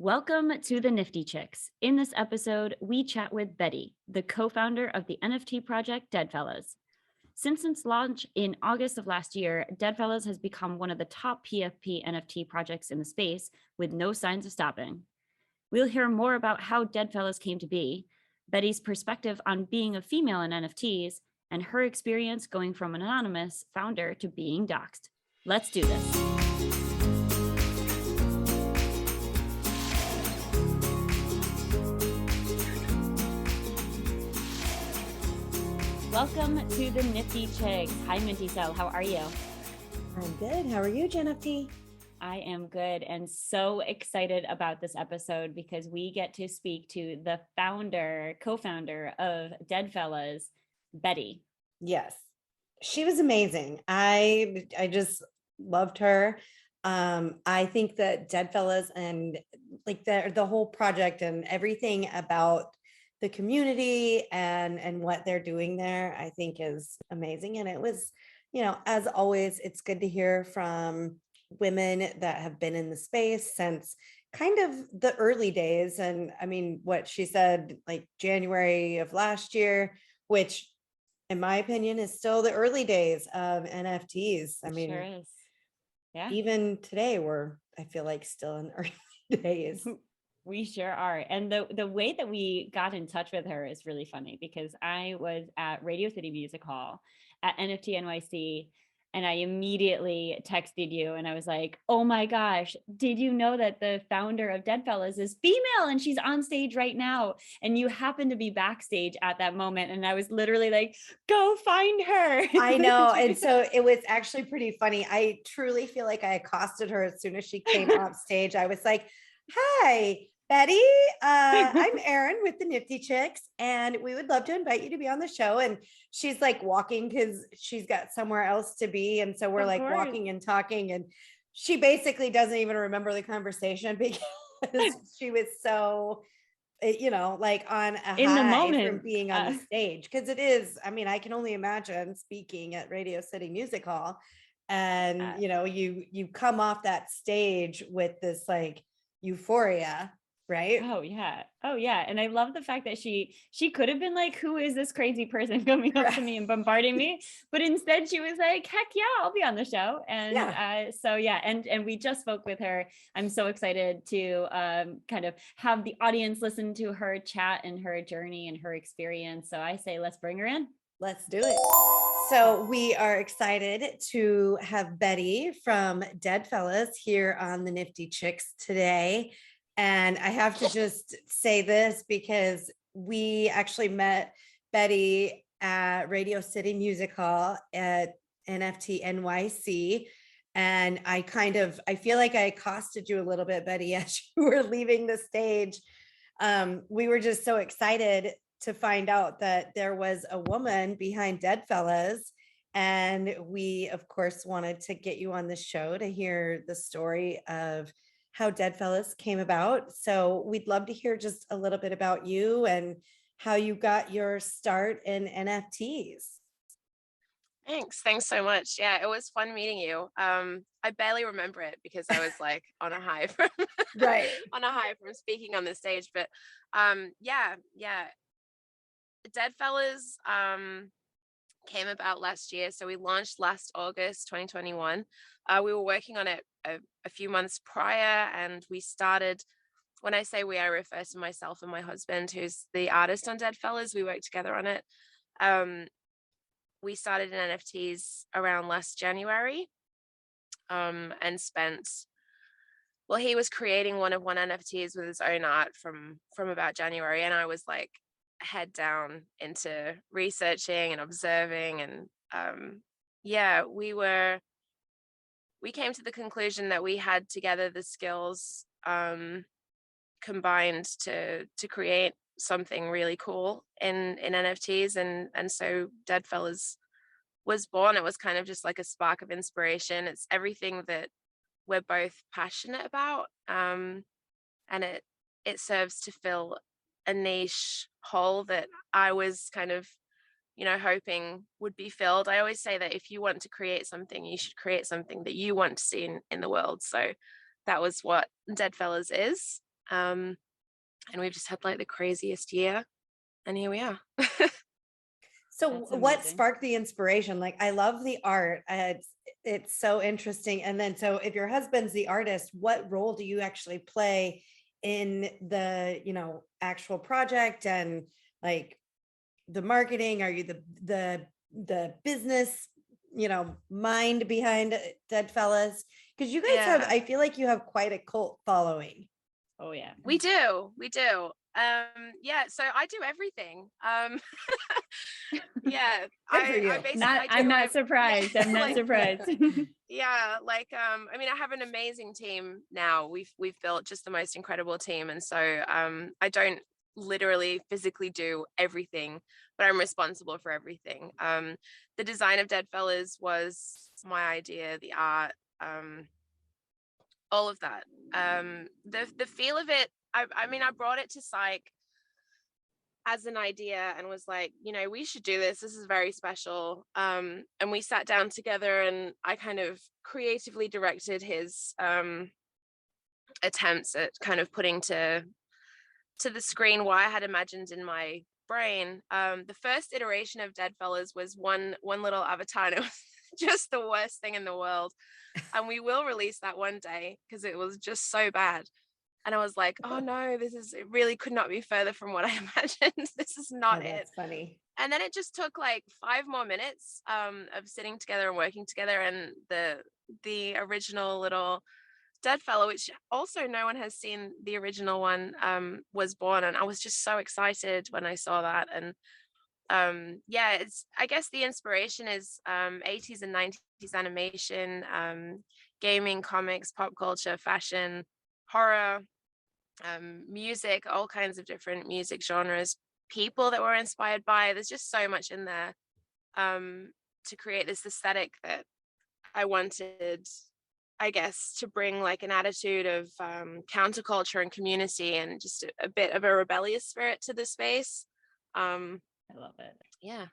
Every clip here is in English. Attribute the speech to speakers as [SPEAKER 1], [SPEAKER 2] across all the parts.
[SPEAKER 1] Welcome to the Nifty Chicks. In this episode, we chat with Betty, the co-founder of the NFT project DeadFellaz. Since its launch in August of last year, DeadFellaz has become one of the top PFP NFT projects in the space with no signs of stopping. We'll hear more about how DeadFellaz came to be, Betty's perspective on being a female in NFTs, and her experience going from an anonymous founder to being doxxed. Let's do this. Welcome to the Nifty Chicks. Hi, Minty Cell. How are you?
[SPEAKER 2] I'm good. How are you, Jennifer?
[SPEAKER 1] I am good and so excited about this episode because we get to speak to the co-founder of DeadFellaz, Betty.
[SPEAKER 2] Yes, she was amazing. I just loved her. I think that DeadFellaz and like the whole project and everything about the community and what they're doing there, I think is amazing. And it was, as always, it's good to hear from women that have been in the space since kind of the early days. And I mean, what she said, like January of last year, which in my opinion is still the early days of NFTs. I mean,
[SPEAKER 1] sure is. Yeah.
[SPEAKER 2] Even today I feel like still in early days.
[SPEAKER 1] We sure are. And the way that we got in touch with her is really funny because I was at Radio City Music Hall at NFT NYC and I immediately texted you and I was like, oh my gosh, did you know that the founder of DeadFellaz is female and she's on stage right now? And you happened to be backstage at that moment. And I was literally like, go find her.
[SPEAKER 2] I know. And so it was actually pretty funny. I truly feel like I accosted her as soon as she came off stage. I was like, hi, Betty, I'm Erin with the Nifty Chicks, and we would love to invite you to be on the show. And she's like walking because she's got somewhere else to be. And so we're like walking and talking, and she basically doesn't even remember the conversation because she was so, like on a
[SPEAKER 1] in the
[SPEAKER 2] high
[SPEAKER 1] moment
[SPEAKER 2] from being on the stage. Because it is, I mean, I can only imagine speaking at Radio City Music Hall. And, you come off that stage with this like euphoria, right?
[SPEAKER 1] Oh yeah. And I love the fact that she could have been like, who is this crazy person coming up to me and bombarding me? But instead she was like, heck yeah, I'll be on the show. And and we just spoke with her. I'm so excited to kind of have the audience listen to her chat and her journey and her experience. So I say, let's bring her in.
[SPEAKER 2] Let's do it. So we are excited to have Betty from DeadFellaz here on the Nifty Chicks today. And I have to just say this because we actually met Betty at Radio City Music Hall at NFT NYC. And I feel like I accosted you a little bit, Betty, as you were leaving the stage. We were just so excited to find out that there was a woman behind DeadFellaz. And we, of course, wanted to get you on the show to hear the story of how DeadFellaz came about. So we'd love to hear just a little bit about you and how you got your start in NFTs.
[SPEAKER 3] Thanks so much. Yeah, it was fun meeting you. I barely remember it because I was like on a high from from speaking on the stage. But yeah. DeadFellaz came about last year. So we launched last August 2021. We were working on it a few months prior, and we started, when I say we, I refer to myself and my husband, who's the artist on DeadFellaz. We worked together on it. We started in NFTs around last January and spent, well, he was creating one NFTs with his own art from about January, and I was like head down into researching and observing. And we came to the conclusion that we had together the skills combined to create something really cool in NFTs, and so DeadFellaz was born. It was kind of just like a spark of inspiration. It's everything that we're both passionate about, and it serves to fill a niche hole that I was kind of, hoping would be filled. I always say that if you want to create something, you should create something that you want to see in the world. So that was what DeadFellaz is. And we've just had like the craziest year, and here we are.
[SPEAKER 2] So
[SPEAKER 1] That's
[SPEAKER 2] what
[SPEAKER 1] amazing.
[SPEAKER 2] sparked the inspiration? Like, I love the art. It's so interesting. And then, so if your husband's the artist, what role do you actually play in the, actual project and like the marketing? Are you the business, mind behind DeadFellaz? Because you guys have,
[SPEAKER 3] Yeah.
[SPEAKER 2] I feel like you have quite a cult following.
[SPEAKER 1] Oh yeah.
[SPEAKER 3] We do. Yeah, so I do everything. Yeah,
[SPEAKER 2] Good for you.
[SPEAKER 3] I basically
[SPEAKER 1] I'm not surprised. I'm not
[SPEAKER 3] like,
[SPEAKER 1] surprised.
[SPEAKER 3] yeah, like I mean, I have an amazing team now. We've built just the most incredible team, and so I don't literally physically do everything, but I'm responsible for everything. The design of DeadFellaz was my idea, the art, all of that. The feel of it, I mean, I brought it to Psych as an idea and was like, we should do this. This is very special. And we sat down together, and I kind of creatively directed his attempts at kind of putting to the screen what I had imagined in my brain. The first iteration of DeadFellaz was one little avatar, and it was just the worst thing in the world. And we will release that one day because it was just so bad. And I was like, oh no, it really could not be further from what I imagined. This is not it.
[SPEAKER 2] That's funny.
[SPEAKER 3] And then it just took like 5 more minutes of sitting together and working together, and the original little DeadFellaz, which also no one has seen the original one, was born. And I was just so excited when I saw that. And yeah, I guess the inspiration is 80s and 90s animation, gaming, comics, pop culture, fashion, horror, music, all kinds of different music genres, people that we're inspired by. There's just so much in there to create this aesthetic that I wanted, I guess, to bring like an attitude of counterculture and community, and just a bit of a rebellious spirit to the space.
[SPEAKER 1] I love it.
[SPEAKER 3] Yeah.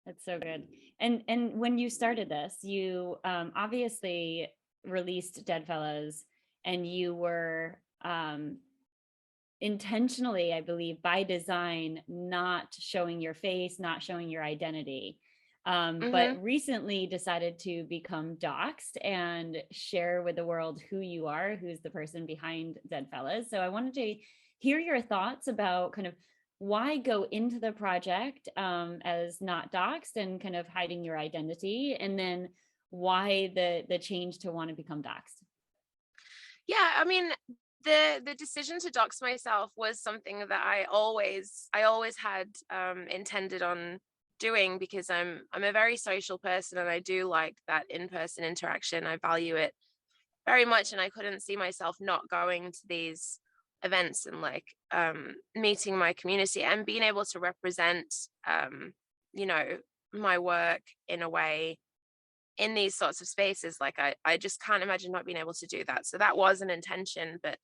[SPEAKER 1] That's so good. And when you started this, you obviously released DeadFellaz, and you were intentionally, I believe, by design, not showing your face, not showing your identity. But recently decided to become doxxed and share with the world who you are, who's the person behind DeadFellaz. So I wanted to hear your thoughts about kind of why go into the project as not doxxed and kind of hiding your identity, and then why the change to want to become doxxed.
[SPEAKER 3] Yeah, I mean, the decision to dox myself was something that I always had intended on doing, because I'm a very social person, and I do like that in-person interaction. I value it very much, and I couldn't see myself not going to these events and like meeting my community and being able to represent my work in a way in these sorts of spaces. Like I just can't imagine not being able to do that. So that was an intention. But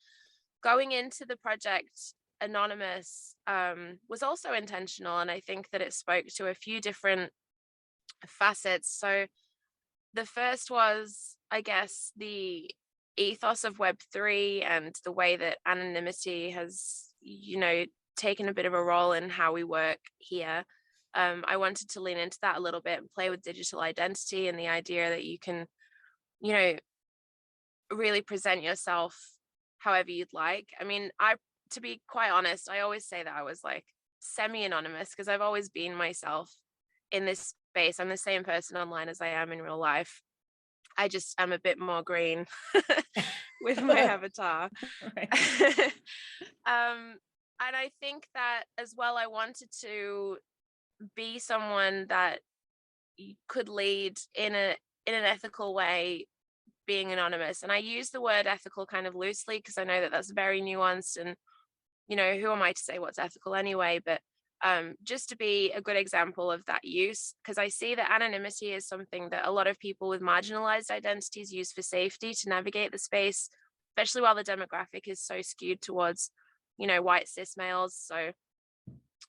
[SPEAKER 3] going into the project anonymous was also intentional, and I think that it spoke to a few different facets. So the first was, I guess, the ethos of Web3 and the way that anonymity has, taken a bit of a role in how we work here. I wanted to lean into that a little bit and play with digital identity and the idea that you can, really present yourself however you'd like. I mean, to be quite honest, I always say that I was like semi-anonymous because I've always been myself in this space. I'm the same person online as I am in real life. I just am a bit more green with my avatar. And I think that as well, I wanted to be someone that could lead in an ethical way, being anonymous. And I use the word ethical kind of loosely because I know that that's very nuanced, and who am I to say what's ethical anyway? But just to be a good example of that use, because I see that anonymity is something that a lot of people with marginalized identities use for safety to navigate the space, especially while the demographic is so skewed towards, white cis males. So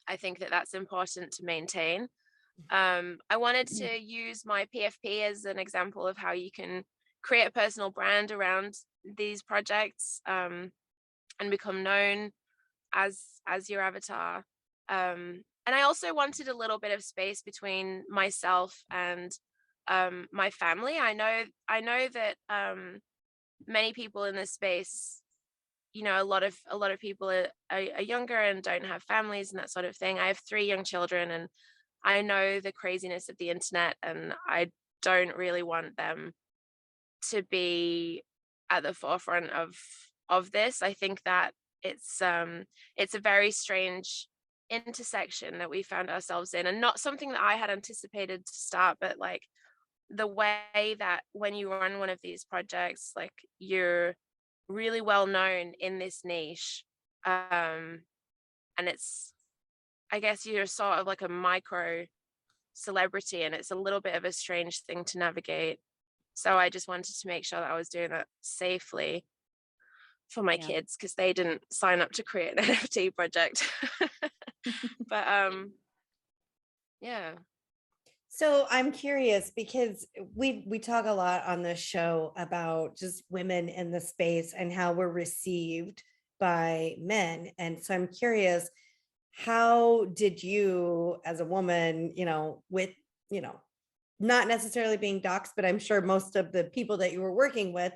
[SPEAKER 3] I think that that's important to maintain. I wanted to use my PFP as an example of how you can create a personal brand around these projects. and become known as your avatar. And I also wanted a little bit of space between myself and my family. I know that many people in this space, you know, a lot of people are younger and don't have families and that sort of thing. I have 3 young children, and I know the craziness of the internet, and I don't really want them to be at the forefront of this. I think that it's a very strange intersection that we found ourselves in, and not something that I had anticipated to start, but like the way that when you run one of these projects, like you're really well known in this niche, and it's, I guess you're sort of like a micro celebrity, and it's a little bit of a strange thing to navigate. So I just wanted to make sure that I was doing that safely for my
[SPEAKER 1] Yeah.
[SPEAKER 3] kids, because they didn't sign up to create an NFT project. But yeah.
[SPEAKER 2] So I'm curious because we talk a lot on this show about just women in the space and how we're received by men. And so I'm curious, how did you as a woman, with, not necessarily being doxxed, but I'm sure most of the people that you were working with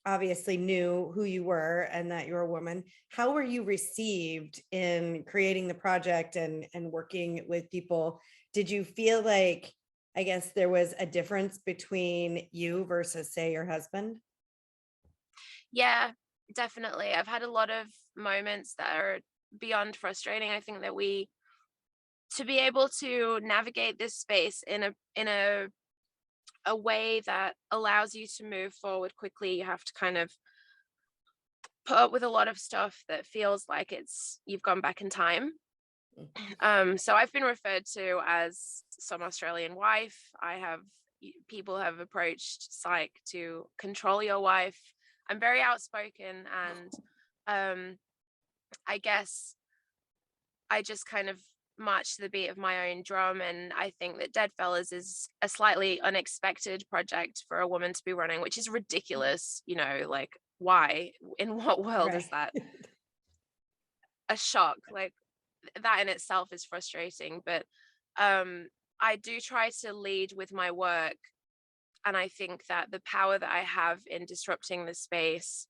[SPEAKER 2] obviously knew who you were and that you're a woman. How were you received in creating the project and working with people? Did you feel like, I guess, there was a difference between you versus, say, your husband?
[SPEAKER 3] Yeah, definitely. I've had a lot of moments that are beyond frustrating. I think that to be able to navigate this space in a way that allows you to move forward quickly, you have to kind of put up with a lot of stuff that feels like you've gone back in time. So I've been referred to as some Australian wife. People have approached 𝐦𝐨𝐽 to control your wife. I'm very outspoken, and I guess I just kind of march to the beat of my own drum. And I think that DeadFellaz is a slightly unexpected project for a woman to be running, which is ridiculous. Like, why? In what world is that a shock? Like, that in itself is frustrating. But I do try to lead with my work, and I think that the power that I have in disrupting the space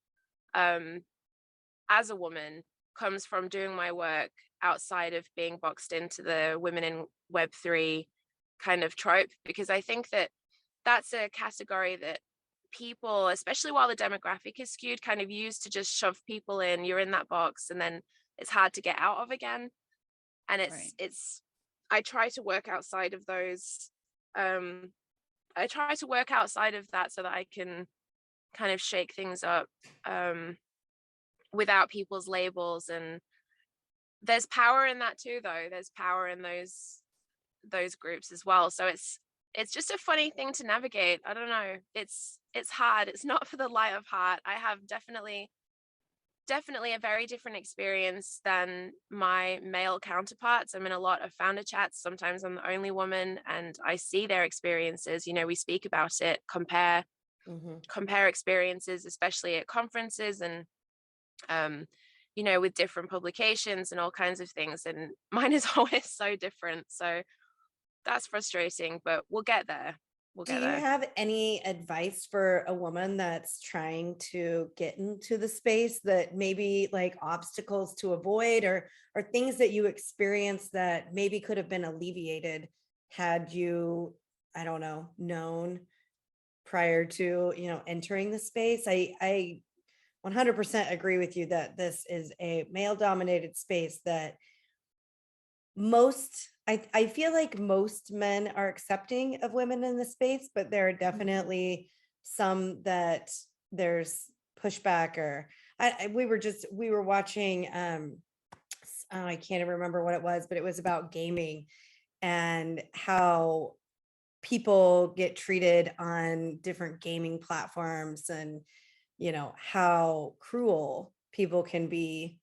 [SPEAKER 3] as a woman comes from doing my work outside of being boxed into the women in Web3 kind of trope, because I think that that's a category that people, especially while the demographic is skewed, kind of use to just shove people in. You're in that box, and then it's hard to get out of again. And I try to work outside of those. I try to work outside of that so that I can kind of shake things up without people's labels. And there's power in that too, though. There's power in those groups as well. So it's just a funny thing to navigate. I don't know. It's hard. It's not for the light of heart. I have definitely a very different experience than my male counterparts. I'm in a lot of founder chats. Sometimes I'm the only woman, and I see their experiences. We speak about it, compare experiences, especially at conferences, and with different publications and all kinds of things. And mine is always so different. So that's frustrating, but we'll get there.
[SPEAKER 2] Do you have any advice for a woman that's trying to get into the space, that maybe like obstacles to avoid or things that you experienced that maybe could have been alleviated had you, I don't know, known prior to, entering the space? I 100% agree with you that this is a male dominated space that I feel like most men are accepting of women in the space, but there are definitely some that there's pushback. Or we were watching, I can't even remember what it was, but it was about gaming and how people get treated on different gaming platforms, and how cruel people can be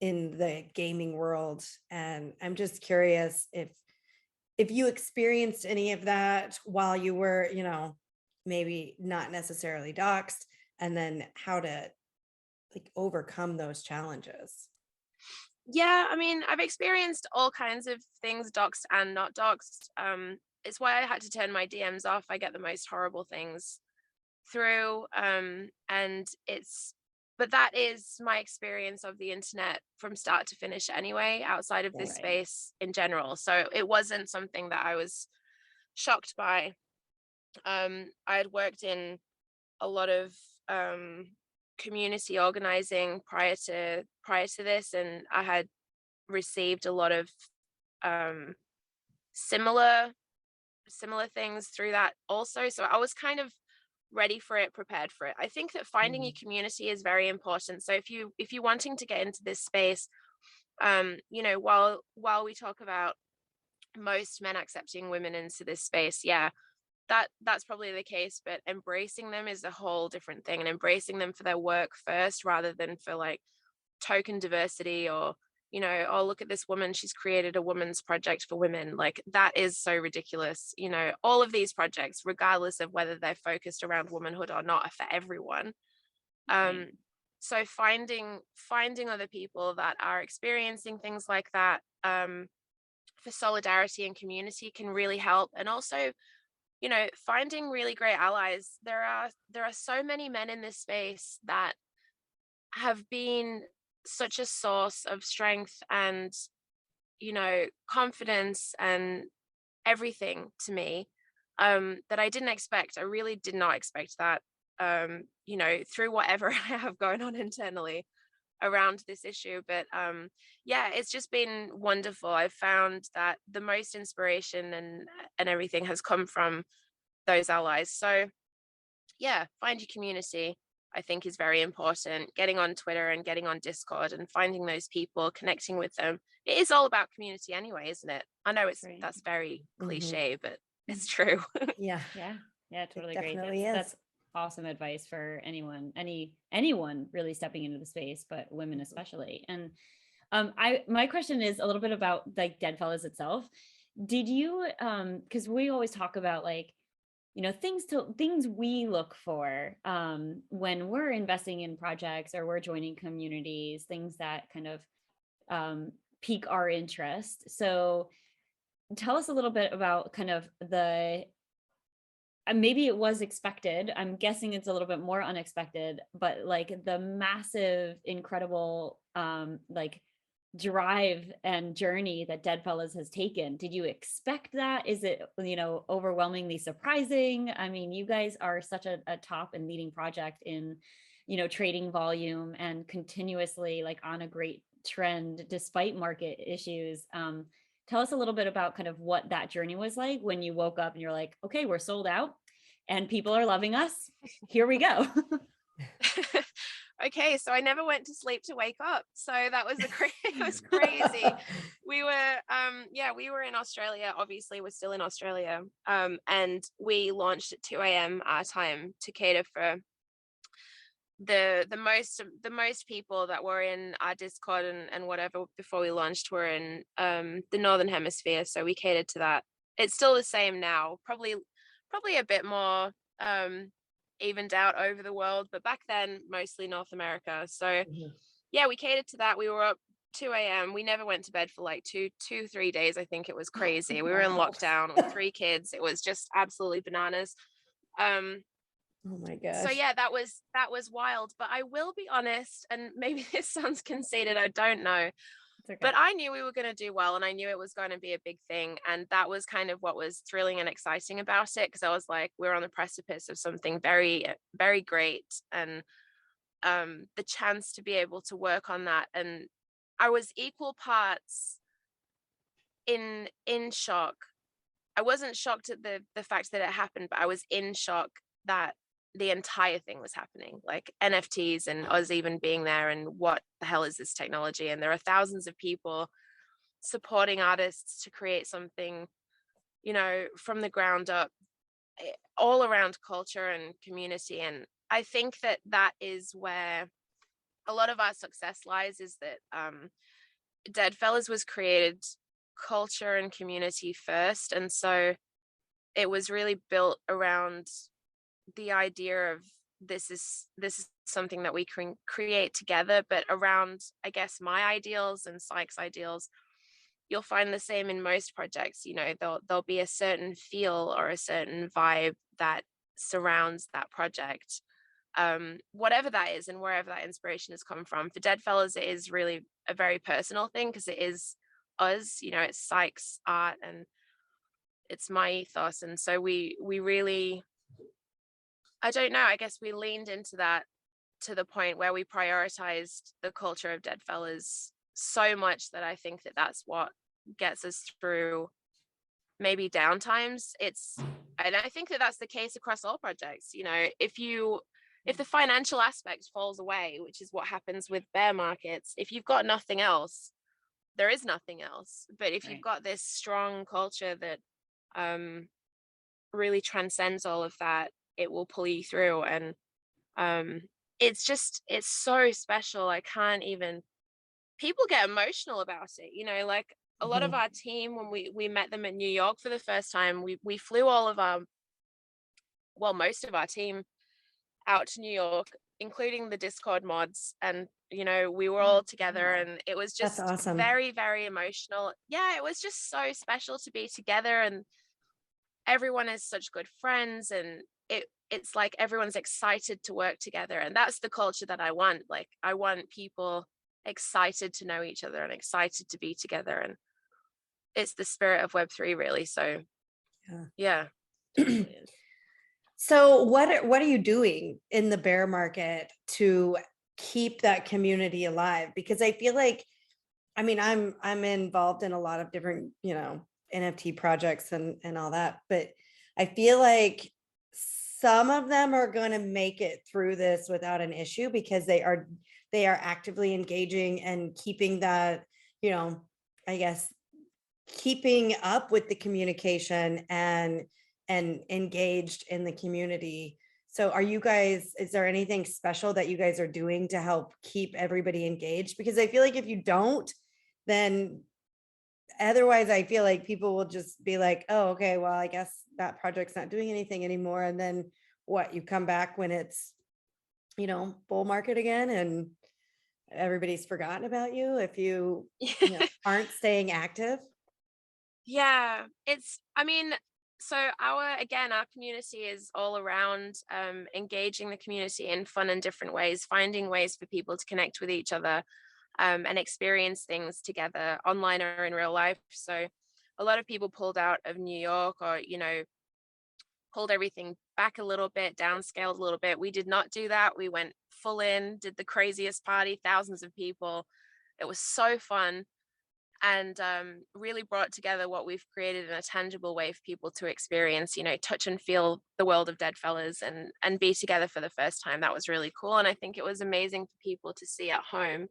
[SPEAKER 2] in the gaming world. And I'm just curious if you experienced any of that while you were, maybe not necessarily doxxed, and then how to like overcome those challenges?
[SPEAKER 3] Yeah, I mean, I've experienced all kinds of things, doxed and not doxed. It's why I had to turn my DMs off. I get the most horrible things through. But that is my experience of the internet from start to finish anyway, outside of this
[SPEAKER 1] Right.
[SPEAKER 3] space in general. So it wasn't something that I was shocked by. I had worked in a lot of community organizing prior to this, and I had received a lot of similar things through that also. So I was kind of ready for it, prepared for it. I think that finding your community is very important. So if you're wanting to get into this space, you know, while we talk about most men accepting women into this space, yeah, that's probably the case, but embracing them is a whole different thing, and embracing them for their work first rather than for like token diversity, or, you know, oh, look at this woman, she's created a women's project for women. Like, that is so ridiculous. You know, all of these projects, regardless of whether they're focused around womanhood or not, are for everyone.
[SPEAKER 1] Right.
[SPEAKER 3] So finding other people that are experiencing things like that, for solidarity and community, can really help. And also, you know, finding really great allies. There are so many men in this space that have been such a source of strength and, you know, confidence and everything to me, that I didn't expect. I really did not expect that, you know, through whatever I have going on internally around this issue. But yeah, it's just been wonderful. I've found that the most inspiration and everything has come from those allies. So yeah, find your community, I think, is very important. Getting on Twitter and getting on Discord and finding those people, connecting with them. It is all about community anyway, isn't it? I know
[SPEAKER 1] Right.
[SPEAKER 3] that's very
[SPEAKER 2] Mhm.
[SPEAKER 3] cliche, but it's true.
[SPEAKER 2] Yeah,
[SPEAKER 1] Yeah, totally agree.
[SPEAKER 2] definitely is.
[SPEAKER 1] That's awesome advice for anyone really stepping into the space, but women especially. And my question is a little bit about like DeadFellaz itself. Did you because we always talk about like, you know, things we look for when we're investing in projects or we're joining communities, things that kind of pique our interest. So tell us a little bit about kind of the maybe it was expected. I'm guessing it's a little bit more unexpected, but like the massive, incredible like drive and journey that DeadFellaz has taken. Did you expect that? Is it, you know, overwhelmingly surprising? I mean, you guys are such a top and leading project in, you know, trading volume and continuously like on a great trend despite market issues. Tell us a little bit about kind of what that journey was like when you woke up and you're like, okay, we're sold out and people are loving us. Here we go.
[SPEAKER 3] Okay, so I never went to sleep to wake up. So that was it was crazy. We were we were in Australia. Obviously, we're still in Australia. And we launched at 2 a.m. our time to cater for the most people that were in our Discord and whatever before we launched were in the Northern Hemisphere. So we catered to that. It's still the same now, probably a bit more evened out over the world, but back then mostly North America. So yeah, we catered to that. We were up 2 a.m. We never went to bed for like 3 days. I think it was crazy. We were in lockdown with 3 kids. It was just absolutely bananas.
[SPEAKER 2] Oh my gosh.
[SPEAKER 3] So yeah, that was wild. But I will be honest, and maybe this sounds conceited, I don't know.
[SPEAKER 1] Okay.
[SPEAKER 3] But I knew we were going to do well, and I knew it was going to be a big thing. And that was kind of what was thrilling and exciting about it, because I was like, we're on the precipice of something very, very great. And the chance to be able to work on that. And I was equal parts in shock. I wasn't shocked at the fact that it happened, but I was in shock that the entire thing was happening, like NFTs and us even being there, and what the hell is this technology? And there are thousands of people supporting artists to create something, you know, from the ground up, all around culture and community. And I think that is where a lot of our success lies, is that DeadFellaz was created culture and community first. And so it was really built around the idea of this is something that we can create together, but around, I guess, my ideals and 𝐬𝐤𝐤's ideals. You'll find the same in most projects. You know, there'll be a certain feel or a certain vibe that surrounds that project, whatever that is and wherever that inspiration has come from. For DeadFellaz, it is really a very personal thing because it is us, you know, it's 𝐬𝐤𝐤's art and it's my ethos. And so we really, I don't know, I guess we leaned into that to the point where we prioritized the culture of DeadFellaz so much that I think that that's what gets us through maybe downtimes. And I think that that's the case across all projects. You know, if the financial aspect falls away, which is what happens with bear markets, if you've got nothing else, there is nothing else. But if you've got this strong culture that really transcends all of that, it will pull you through. And it's so special. I can't even, people get emotional about it, you know, like a lot of our team, when we met them in New York for the first time, we flew all of most of our team out to New York, including the Discord mods. And, you know, we were all together and it was just
[SPEAKER 2] awesome.
[SPEAKER 3] very, very emotional. Yeah, it was just so special to be together, and everyone is such good friends, and it's like everyone's excited to work together. And that's the culture that I want. Like, I want people excited to know each other and excited to be together. And it's the spirit of Web3, really. So yeah.
[SPEAKER 2] So what are you doing in the bear market to keep that community alive? Because I feel like, I mean, I'm involved in a lot of different, you know, NFT projects and all that, but I feel like some of them are going to make it through this without an issue because they are actively engaging and keeping that, you know, I guess, keeping up with the communication and engaged in the community. So are you guys, is there anything special that you guys are doing to help keep everybody engaged? Because I feel like if you don't, then otherwise I feel like people will just be like, oh, okay, well, I guess that project's not doing anything anymore. And then what, you come back when it's, you know, bull market again and everybody's forgotten about you if you know, aren't staying active.
[SPEAKER 3] Yeah, I mean, so our community is all around engaging the community in fun and different ways, finding ways for people to connect with each other and experience things together online or in real life. So a lot of people pulled out of New York, or, you know, pulled everything back a little bit, downscaled a little bit. We did not do that. We went full in, did the craziest party, thousands of people. It was so fun, and really brought together what we've created in a tangible way for people to experience, you know, touch and feel the world of DeadFellaz and be together for the first time. That was really cool. And I think it was amazing for people to see at home.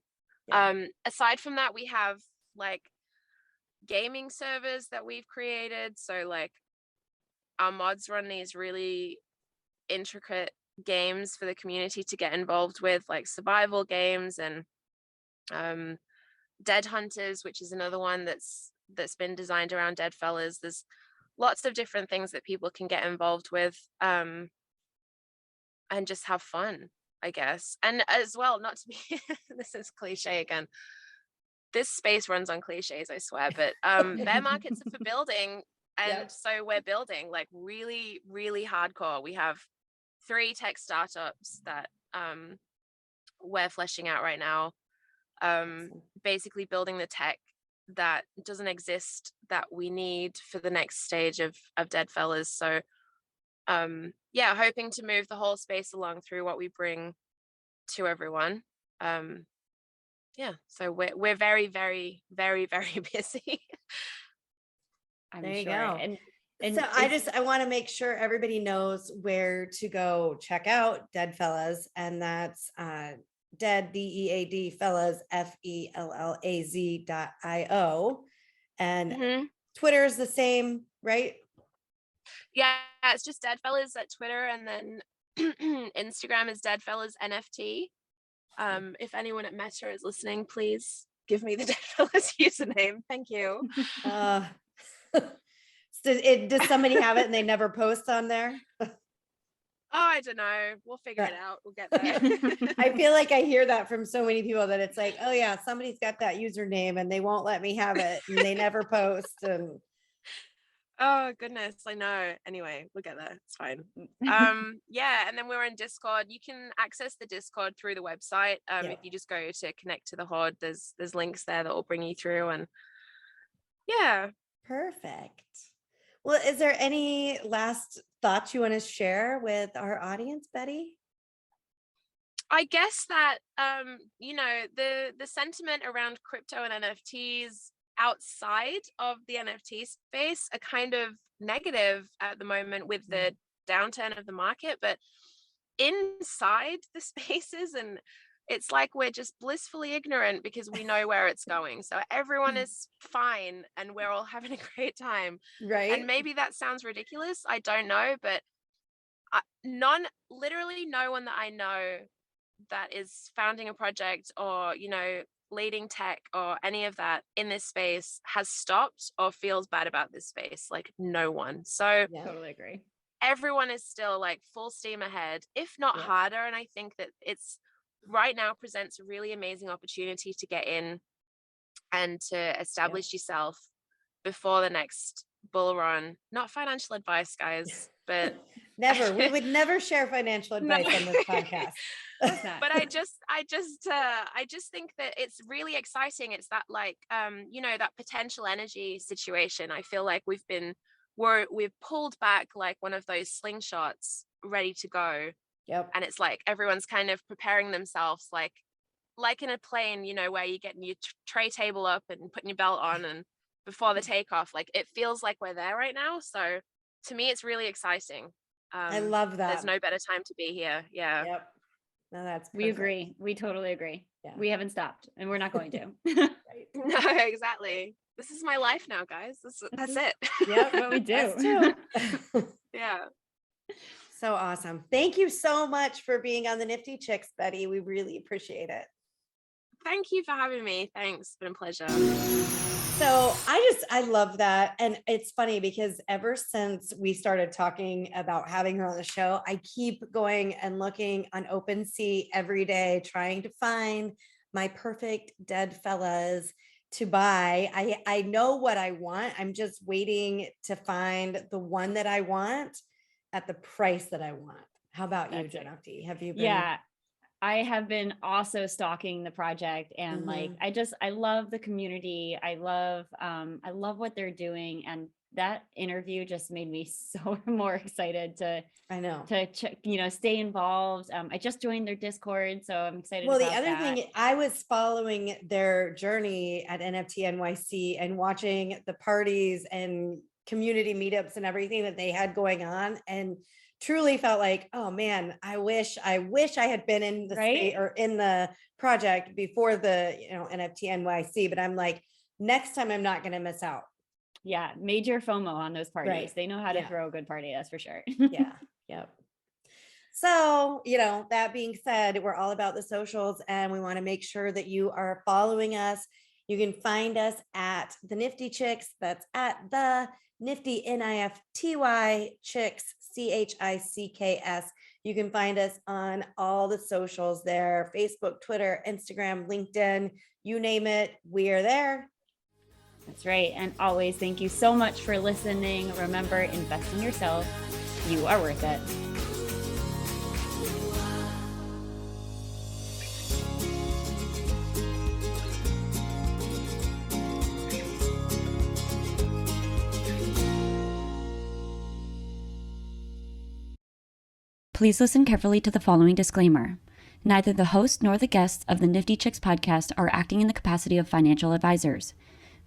[SPEAKER 3] Yeah. Aside from that, we have like gaming servers that we've created. So like our mods run these really intricate games for the community to get involved with, like survival games, and Dead Hunters, which is another one that's been designed around DeadFellaz. There's lots of different things that people can get involved with and just have fun, I guess. And as well, not to be this is cliche again, this space runs on cliches, I swear, but bear markets are for building, and so we're building like really, really hardcore. We have 3 tech startups that we're fleshing out right now, basically building the tech that doesn't exist that we need for the next stage of DeadFellaz. So yeah, hoping to move the whole space along through what we bring to everyone. Yeah, so we're very, very, very, very busy.
[SPEAKER 2] There you go. And so I want to make sure everybody knows where to go check out DeadFellaz, and that's Dead, DEAD Fellaz, FELLAZ.io, and Twitter is the same, right?
[SPEAKER 3] Yeah, it's just DeadFellaz at Twitter, and then Instagram is DeadFellaz NFT. If anyone at Meta is listening, please give me the DeadFellaz username. Thank you.
[SPEAKER 2] Does somebody have it and they never post on there?
[SPEAKER 3] Oh, I don't know. We'll figure it out. We'll get there.
[SPEAKER 2] I feel like I hear that from so many people that it's like, oh yeah, somebody's got that username and they won't let me have it and they never post. And
[SPEAKER 3] Oh goodness, I know. Anyway, we'll get there. It's fine. Yeah, and then we're in Discord. You can access the Discord through the website. If you just go to connect to the Horde, there's links there that will bring you through. And yeah.
[SPEAKER 2] Perfect. Well, is there any last thoughts you want to share with our audience, Betty?
[SPEAKER 3] I guess that the sentiment around crypto and NFTs outside of the NFT space are kind of negative at the moment with the downturn of the market, but inside the spaces, and it's like we're just blissfully ignorant because we know where it's going. So everyone is fine and we're all having a great time.
[SPEAKER 2] Right.
[SPEAKER 3] And maybe that sounds ridiculous. I don't know, but literally no one that I know that is founding a project or, leading tech or any of that in this space has stopped or feels bad about this space. Like no one. So
[SPEAKER 1] totally agree.
[SPEAKER 3] Everyone is still like full steam ahead, if not harder. And I think that it's right now presents a really amazing opportunity to get in and to establish yourself before the next bull run. Not financial advice, guys, but
[SPEAKER 2] never. We would never share financial advice on this podcast.
[SPEAKER 3] But I just think that it's really exciting. It's that that potential energy situation. I feel like we've pulled back like one of those slingshots ready to go.
[SPEAKER 2] Yep.
[SPEAKER 3] And it's like everyone's kind of preparing themselves like in a plane, where you're getting your tray table up and putting your belt on and before the takeoff. Like it feels like we're there right now. So to me, it's really exciting.
[SPEAKER 2] I love that.
[SPEAKER 3] There's no better time to be here. Yeah.
[SPEAKER 2] Yep. No, that's perfect.
[SPEAKER 1] We agree. We totally agree. Yeah. We haven't stopped and we're not going to.
[SPEAKER 2] Right.
[SPEAKER 3] No, exactly. This is my life now, guys. That's it.
[SPEAKER 2] Yeah,
[SPEAKER 1] what we do.
[SPEAKER 2] Us too.
[SPEAKER 3] Yeah.
[SPEAKER 2] So awesome. Thank you so much for being on the Nifty Chicks, Betty. We really appreciate it.
[SPEAKER 3] Thank you for having me. Thanks. It's been a pleasure.
[SPEAKER 2] So I love that. And it's funny because ever since we started talking about having her on the show, I keep going and looking on OpenSea every day, trying to find my perfect DeadFellaz to buy. I know what I want. I'm just waiting to find the one that I want at the price that I want. How about you, Jenny? Have you been?
[SPEAKER 1] Yeah. I have been also stalking the project and I love the community. I love what they're doing. And that interview just made me so more excited to stay involved. I just joined their Discord, so I'm excited.
[SPEAKER 2] Well,
[SPEAKER 1] about
[SPEAKER 2] the other
[SPEAKER 1] that.
[SPEAKER 2] thing, I was following their journey at NFT NYC and watching the parties and community meetups and everything that they had going on, and truly felt like, oh man, I wish I had been in the state or in the project before the NFT NYC. But I'm like, next time I'm not going to miss out.
[SPEAKER 1] Yeah, major FOMO on those parties.
[SPEAKER 2] Right.
[SPEAKER 1] They know how to throw a good party, that's for sure.
[SPEAKER 2] Yeah. Yep. So, that being said, we're all about the socials and we want to make sure that you are following us. You can find us at the Nifty Chicks. That's at the Nifty NIFTY Chicks CHICKS. You can find us on all the socials there: Facebook, Twitter, Instagram, LinkedIn, you name it, we are there.
[SPEAKER 1] That's right. And always thank you so much for listening. Remember, invest in yourself. You are worth it. Please listen carefully to the following disclaimer. Neither the host nor the guests of the Nifty Chicks podcast are acting in the capacity of financial advisors.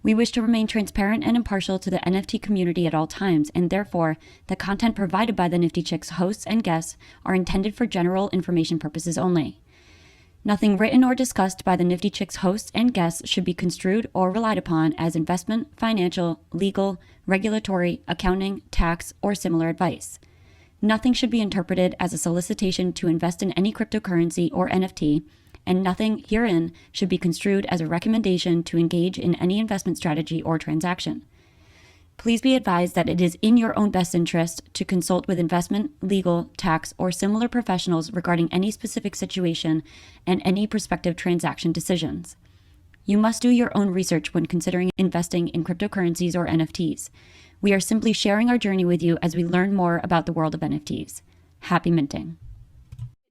[SPEAKER 1] We wish to remain transparent and impartial to the NFT community at all times, and therefore, the content provided by the Nifty Chicks hosts and guests are intended for general information purposes only. Nothing written or discussed by the Nifty Chicks hosts and guests should be construed or relied upon as investment, financial, legal, regulatory, accounting, tax, or similar advice. Nothing should be interpreted as a solicitation to invest in any cryptocurrency or NFT, and nothing herein should be construed as a recommendation to engage in any investment strategy or transaction. Please be advised that it is in your own best interest to consult with investment, legal, tax, or similar professionals regarding any specific situation and any prospective transaction decisions. You must do your own research when considering investing in cryptocurrencies or NFTs. We are simply sharing our journey with you as we learn more about the world of NFTs. Happy minting.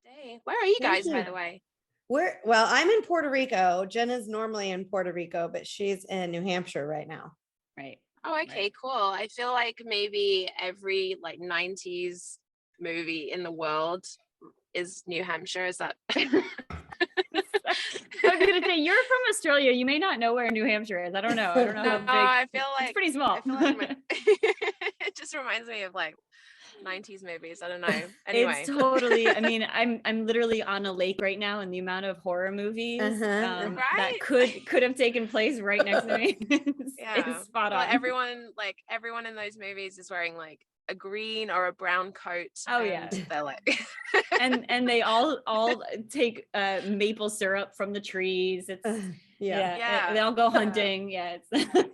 [SPEAKER 3] Hey, where are you
[SPEAKER 2] Thank
[SPEAKER 3] guys, by
[SPEAKER 2] you.
[SPEAKER 3] the way?
[SPEAKER 2] Well, I'm in Puerto Rico. Jenna's normally in Puerto Rico, but she's in New Hampshire right now.
[SPEAKER 1] Right.
[SPEAKER 3] Oh, okay, cool. I feel like maybe every like 90s movie in the world is New Hampshire. Is that?
[SPEAKER 1] I was gonna say, you're from Australia. You may not know where New Hampshire is. I don't know. I don't know
[SPEAKER 3] No,
[SPEAKER 1] how big.
[SPEAKER 3] I feel like
[SPEAKER 1] It's pretty small.
[SPEAKER 3] I feel like it just reminds me of like 90s movies. I don't know. Anyway,
[SPEAKER 1] It's totally. I mean, I'm literally on a lake right now, and the amount of horror movies that
[SPEAKER 3] Right?
[SPEAKER 1] could have taken place right next to me
[SPEAKER 3] yeah.
[SPEAKER 1] is spot on.
[SPEAKER 3] Well, everyone in those movies is wearing like a green or a brown coat.
[SPEAKER 1] Oh,
[SPEAKER 3] and
[SPEAKER 1] yeah.
[SPEAKER 3] they're like
[SPEAKER 1] and they all take maple syrup from the trees. It's
[SPEAKER 2] Yeah.
[SPEAKER 3] Yeah.
[SPEAKER 1] They all go hunting. Yeah, it's